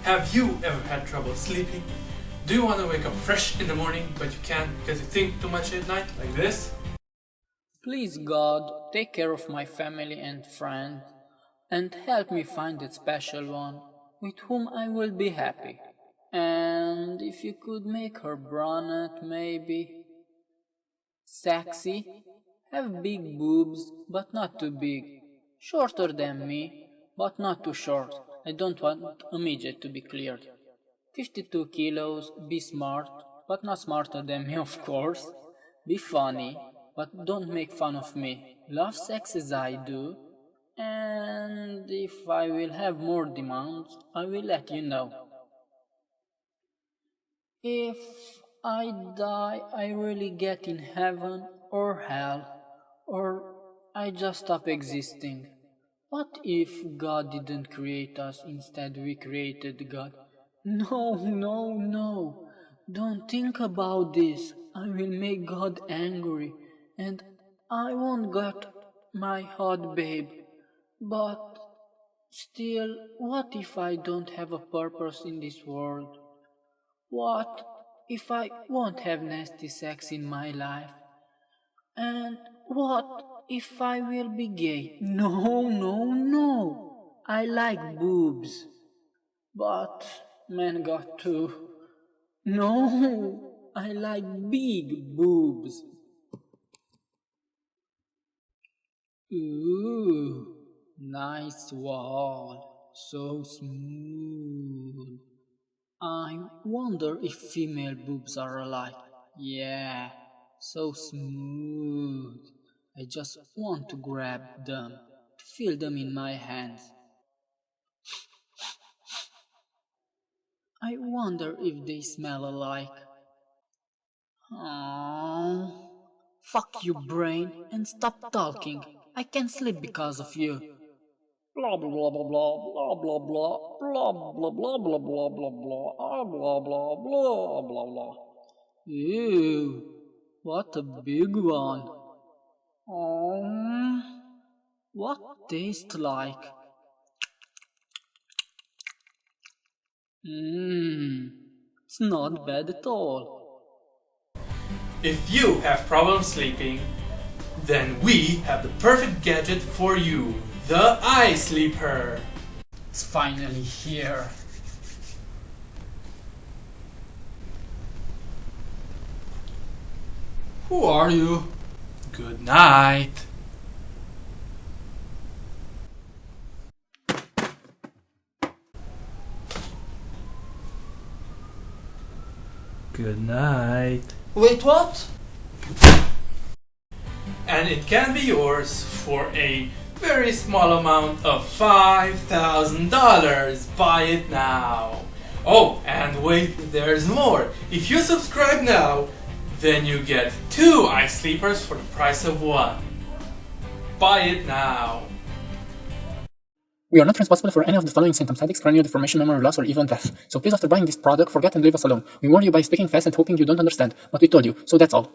Have you ever had trouble sleeping? Do you want to wake up fresh in the morning but you can't because you think too much at night, like this? Please God, take care of my family and friends, and help me find that special one with whom I will be happy. And if you could make her brunette, maybe sexy, have big boobs, but not too big, shorter than me, but not too short. I don't want a midget, to be clear. 52 kilos, be smart, but not smarter than me, of course. Be funny, but don't make fun of me. Love sex as I do, and if I will have more demands, I will let you know. If I die, I really get in heaven or hell, or I just stop existing. What if God didn't create us, instead we created God? No, no, no. Don't think about this. I will make God angry, and I won't get my hot babe. But still, what if I don't have a purpose in this world? What if I won't have nasty sex in my life? And what if I will be gay? No, no, no. I like boobs. But men got to. No, I like big boobs. Ooh, nice wall. So smooth. I wonder if female boobs are alike. Yeah, so smooth. I just want to grab them, to feel them in my hands. I wonder if they smell alike. Aww. Fuck you, brain, and stop talking. I can't sleep because of you. Blah blah blah blah blah blah blah blah blah blah blah blah blah blah blah blah blah blah blah. Ew, what a big one. What tastes like? It's not bad at all. If you have problems sleeping, then we have the perfect gadget for you, the iSleeper. It's finally here. Who are you? Good night. Good night. Wait, what? And it can be yours for a very small amount of $5,000. Buy it now. Oh, and wait, there's more. If you subscribe now, then you get 2 iSleepers for the price of 1. Buy it now. We are not responsible for any of the following symptoms: headaches, cranial deformation, memory loss, or even death. So please, after buying this product, forget and leave us alone. We warn you by speaking fast and hoping you don't understand, but we told you, so that's all.